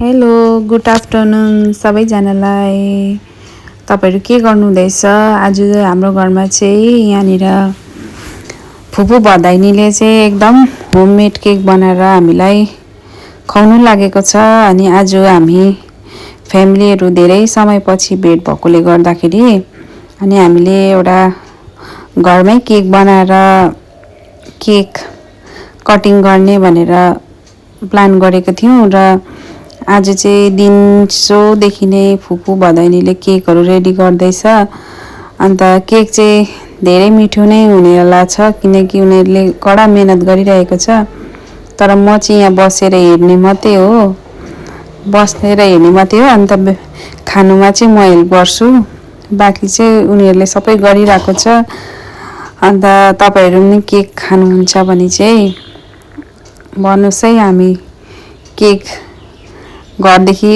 Hello, good afternoon सबैजनालाई। तपाईँहरू के गर्नुहुँदैछ? आज हाम्रो घरमा चाहिँ यहाँनिर फुपू भदैनीले चाहिँ एकदम होममेड केक बनाएर हामीलाई खुवाउनु लागेको छ। अनि आज हामी फ्यामिलीहरू धेरै समयपछि भेट भएकोले गर्दाखेरि अनि हामीले एउटा घरमै केक बनाएर केक कटिङ गर्ने भनेर प्लान गरेको थियौँ र आज चाहिँ दिनसोदेखि नै फुपू भदैनीले केकहरू रेडी गर्दैछ। अन्त केक चाहिँ धेरै मिठो नै हुनेवाला छ किनकि उनीहरूले कडा मेहनत गरिरहेको छ। तर म चाहिँ यहाँ बसेर हेर्ने मात्रै हो, अन्त खानुमा चाहिँ म हेल्प गर्छु, बाँकी चाहिँ उनीहरूले सबै गरिरहेको छ। अन्त तपाईँहरू पनि केक खानुहुन्छ भने चाहिँ भन्नुहोस् है, हामी केक घरदेखि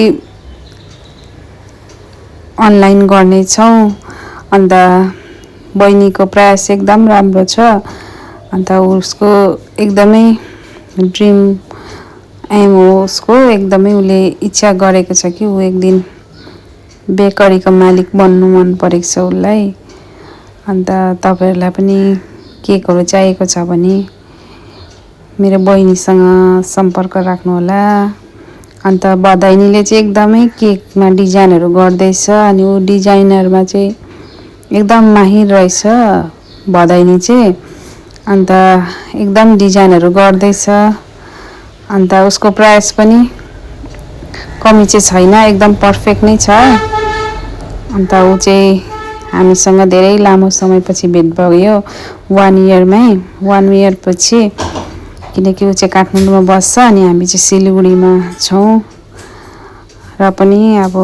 अनलाइन गर्नेछौँ। अन्त बहिनीको प्रयास एकदम राम्रो छ। अन्त उसको एकदमै ड्रिम एम हो, उसको एकदमै उसले इच्छा गरेको छ कि ऊ एक दिन बेकरीको मालिक बन्नु मन परेको छ उसलाई। अन्त तपाईँहरूलाई पनि केकहरू चाहिएको छ भने मेरो बहिनीसँग सम्पर्क राख्नुहोला। अन्त भदैनीले चाहिँ एकदमै केकमा डिजाइनहरू गर्दैछ अनि ऊ डिजाइनरमा चाहिँ एकदम माहिर रहेछ भदैनी चाहिँ। अन्त एकदम डिजाइनहरू गर्दैछ। अन्त उसको प्रयास पनि कमी चाहिँ छैन, एकदम पर्फेक्ट नै छ। अन्त ऊ चाहिँ हामीसँग धेरै लामो समयपछि भेट भयो, 1 इयर पछि, किनकि ऊ चाहिँ काठमाडौँमा बस्छ अनि हामी चाहिँ सिलगढीमा छौँ। र पनि अब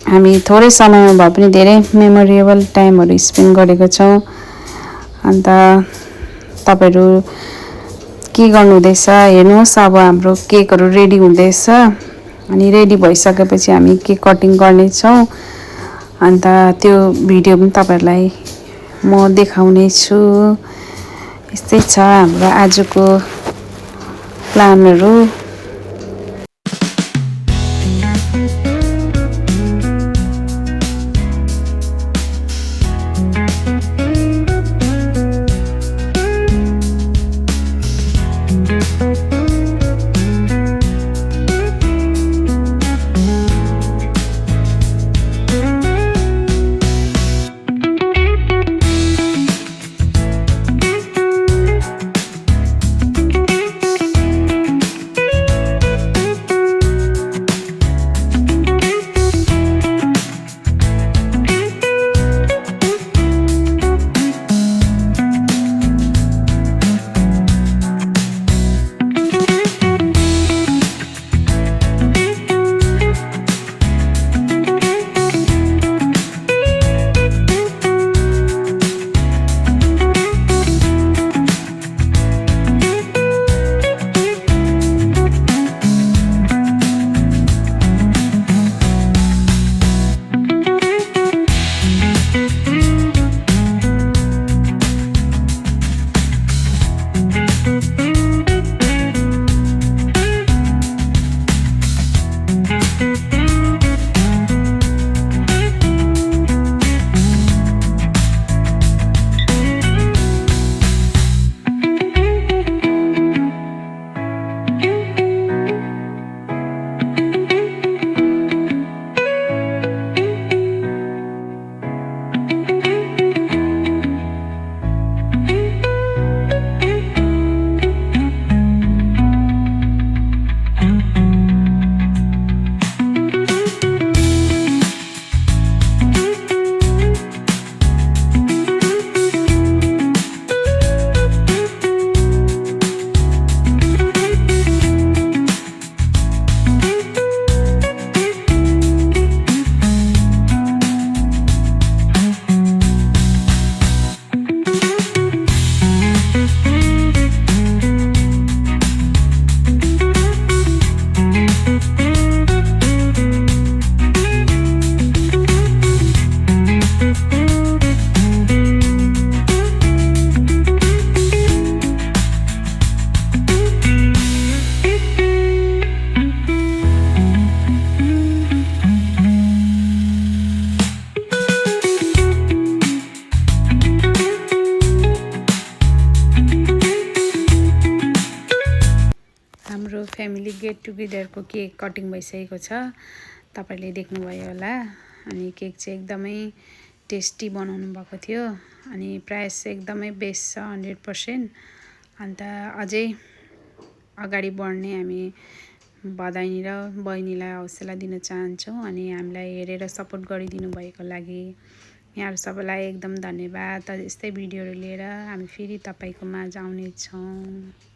हामी थोरै समयमा भए पनि धेरै मेमोरेबल टाइमहरू स्पेन्ड गरेको छौँ। अन्त तपाईँहरू के गर्नुहुँदैछ हेर्नुहोस्। अब हाम्रो केकहरू रेडी हुँदैछ अनि रेडी भइसकेपछि हामी केक कटिङ गर्नेछौँ। अन्त त्यो भिडियो पनि तपाईँहरूलाई म देखाउने छु। यस्तै छ हाम्रो आजको प्लानहरू। हाम्रो फ्यामिली गेट टुगेदरको केक कटिङ भइसकेको छ। तपाईले देख्नुभयो होला। अनि केक चाहिँ एकदमै टेस्टी बनाउनु भएको थियो अनि प्राइस चाहिँ एकदमै बेस्ट छ 100%। अन्त अझै अगाडि बढ्ने हामी बधाई र बहिनीलाई हौसला दिन चाहन्छौँ अनि हामीलाई हेरेर सपोर्ट गरिदिनु भएको लागि यहाँहरु सबैलाई एकदम धन्यवाद। यस्तै भिडियोहरु लिएर हामी फेरि तपाईको माझ आउने छौं।